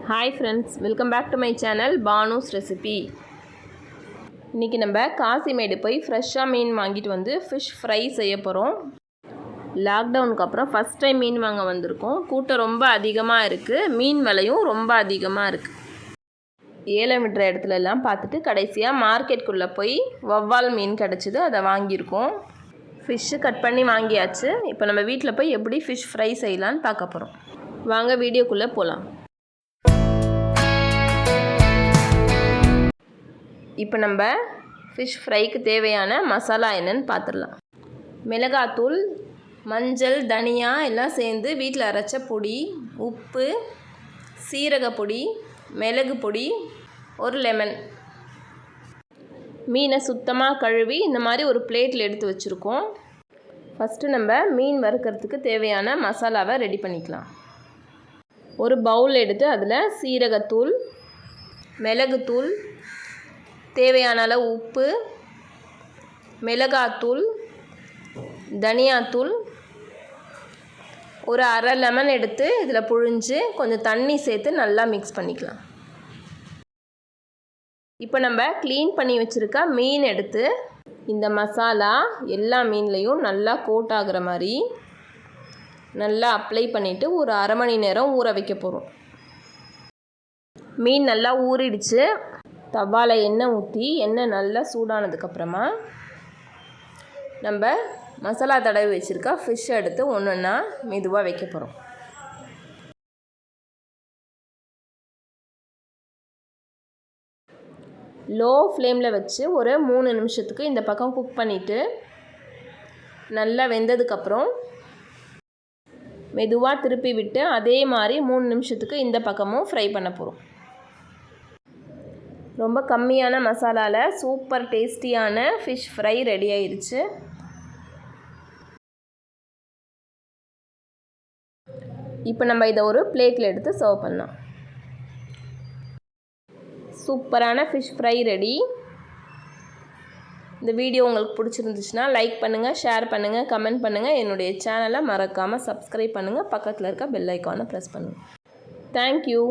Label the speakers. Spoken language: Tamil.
Speaker 1: Hi friends, welcome back to my channel Banu's recipe. இன்றைக்கி நம்ம காசிமேடு போய் ஃப்ரெஷ்ஷாக மீன் வாங்கிட்டு வந்து ஃபிஷ் ஃப்ரை செய்ய போகிறோம். லாக்டவுனுக்கு அப்புறம் ஃபஸ்ட் டைம் மீன் வாங்க வந்திருக்கோம். கூட்டம் ரொம்ப அதிகமாக இருக்குது, மீன் விலையும் ரொம்ப அதிகமாக இருக்குது. ஏலம் விடுற இடத்துல எல்லாம் பார்த்துட்டு கடைசியாக மார்க்கெட்டுக்குள்ளே போய் வவ்வால் மீன் கிடச்சிது, அதை வாங்கியிருக்கோம். ஃபிஷ்ஷு கட் பண்ணி வாங்கியாச்சு. இப்போ நம்ம வீட்டில் போய் எப்படி ஃபிஷ் ஃப்ரை செய்யலான்னு பார்க்க போகிறோம். வாங்க வீடியோக்குள்ளே போகலாம். இப்போ நம்ம ஃபிஷ் ஃப்ரைக்கு தேவையான மசாலா என்னன்னு பார்த்துடலாம். மிளகாத்தூள், மஞ்சள், தனியா எல்லாம் சேர்ந்து வீட்டில் அரைச்ச பொடி, உப்பு, சீரகப்பொடி, மிளகு பொடி, ஒரு லெமன். மீனை சுத்தமாக கழுவி இந்த மாதிரி ஒரு பிளேட்டில் எடுத்து வச்சுருக்கோம். ஃபஸ்ட்டு நம்ம மீன் வறுக்கிறதுக்கு தேவையான மசாலாவை ரெடி பண்ணிக்கலாம். ஒரு பவுல் எடுத்து அதில் சீரகத்தூள், மிளகுத்தூள், தேவையான அளவு உப்பு, மிளகாத்தூள், தனியாத்தூள், ஒரு அரை லெமன் எடுத்து இதில் புழிஞ்சு கொஞ்சம் தண்ணி சேர்த்து நல்லா மிக்ஸ் பண்ணிக்கலாம். இப்போ நம்ம க்ளீன் பண்ணி வச்சுருக்க மீன் எடுத்து இந்த மசாலா எல்லா மீன்லேயும் நல்லா கோட் ஆகிற மாதிரி நல்லா அப்ளை பண்ணிவிட்டு ஒரு அரை மணி நேரம் ஊற வைக்க போகிறோம். மீன் நல்லா ஊறிடுச்சு. தவாவில் எண்ணெய் ஊற்றி எண்ணெய் நல்லா சூடானதுக்கப்புறமா நம்ம மசாலா தடவி வச்சுருக்க ஃபிஷ்ஷை எடுத்து ஒன்று ஒன்றா மெதுவாக வைக்க போகிறோம். லோ ஃப்ளேமில் வச்சு ஒரு 3 நிமிஷத்துக்கு இந்த பக்கம் குக் பண்ணிவிட்டு நல்லா வெந்ததுக்கப்புறம் மெதுவாக திருப்பி விட்டு அதே மாதிரி 3 நிமிஷத்துக்கு இந்த பக்கமும் ஃப்ரை பண்ண போகிறோம். ரொம்ப கம்மியான மசாலாவில் சூப்பர் டேஸ்டியான ஃபிஷ் ஃப்ரை ரெடி ஆயிடுச்சு. இப்போ நம்ம இதை ஒரு பிளேட்டில் எடுத்து சர்வ் பண்ணலாம். சூப்பரான ஃபிஷ் ஃப்ரை ரெடி. இந்த வீடியோ உங்களுக்கு பிடிச்சிருந்துச்சுன்னா லைக் பண்ணுங்கள், ஷேர் பண்ணுங்கள், கமெண்ட் பண்ணுங்கள். என்னுடைய சேனலை மறக்காமல் சப்ஸ்கிரைப் பண்ணுங்கள். பக்கத்தில் இருக்க பெல் ஐக்கானை ப்ரெஸ் பண்ணுங்கள். தேங்க்யூ.